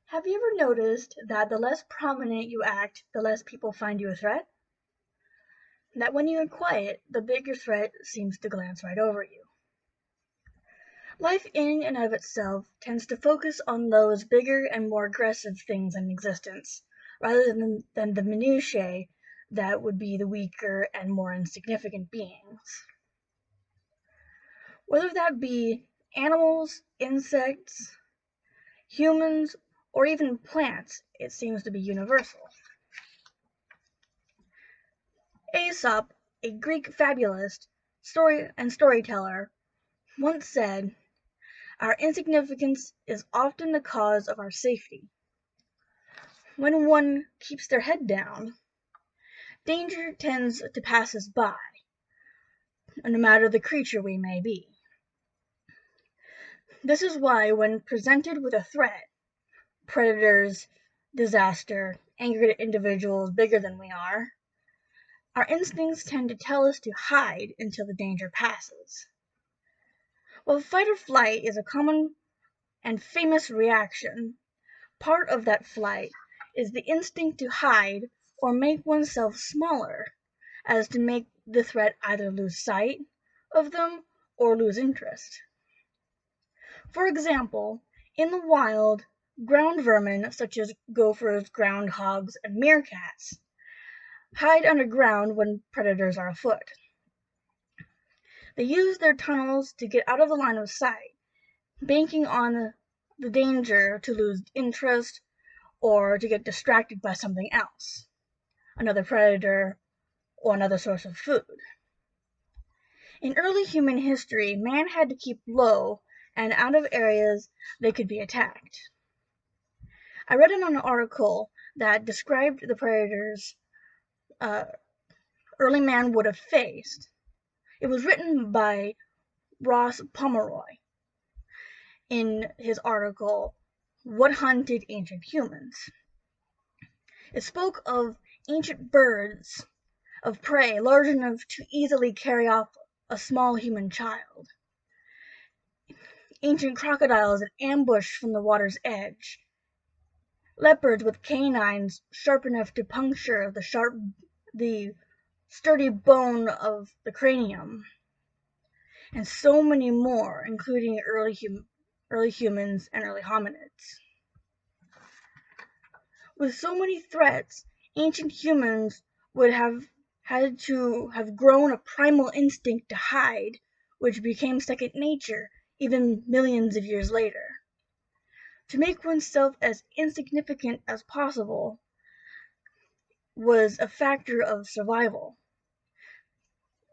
Have you ever noticed that the less prominent you act, the less people find you a threat? That when you are quiet, the bigger threat seems to glance right over you. Life in and of itself tends to focus on those bigger and more aggressive things in existence, rather than the minutiae that would be the weaker and more insignificant beings. Whether that be animals, insects, humans, or even plants, it seems to be universal. Aesop, a Greek fabulist, storyteller, once said, "Our insignificance is often the cause of our safety." When one keeps their head down, danger tends to pass us by, no matter the creature we may be. This is why, when presented with a threat, predators, disaster, angry individuals bigger than we are, our instincts tend to tell us to hide until the danger passes. While fight or flight is a common and famous reaction, part of that flight is the instinct to hide or make oneself smaller, as to make the threat either lose sight of them or lose interest. For example, in the wild, ground vermin such as gophers, groundhogs, and meerkats hide underground when predators are afoot. They use their tunnels to get out of the line of sight, banking on the danger to lose interest or to get distracted by something else, another predator or another source of food. In early human history, man had to keep low and out of areas they could be attacked. I read an article that described the predators early man would have faced. It was written by Ross Pomeroy in his article, "What Hunted Ancient Humans?" It spoke of ancient birds of prey large enough to easily carry off a small human child, ancient crocodiles in ambush from the water's edge, leopards with canines sharp enough to puncture the sturdy bone of the cranium, and so many more, including early humans and early hominids. With so many threats, ancient humans would have had to have grown a primal instinct to hide, which became second nature even millions of years later. To make oneself as insignificant as possible was a factor of survival.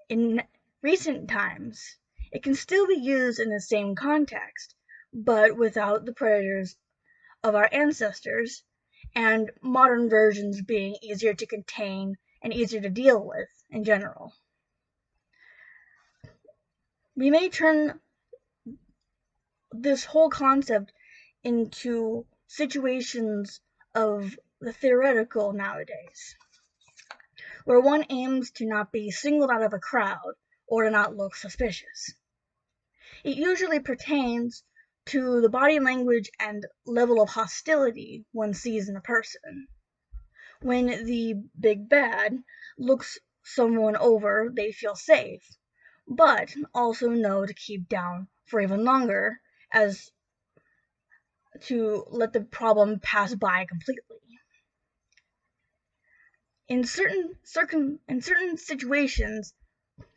In recent times, it can still be used in the same context, but without the predators of our ancestors, and modern versions being easier to contain and easier to deal with in general. We may turn this whole concept into situations of the theoretical nowadays, where one aims to not be singled out of a crowd or to not look suspicious. It usually pertains to the body language and level of hostility one sees in a person. When the big bad looks someone over, they feel safe, but also know to keep down for even longer, as to let the problem pass by completely. In certain situations,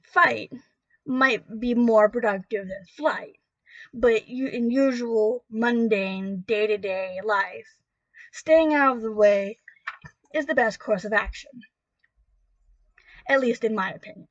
fight might be more productive than flight, but in usual mundane day-to-day life, staying out of the way is the best course of action, at least in my opinion.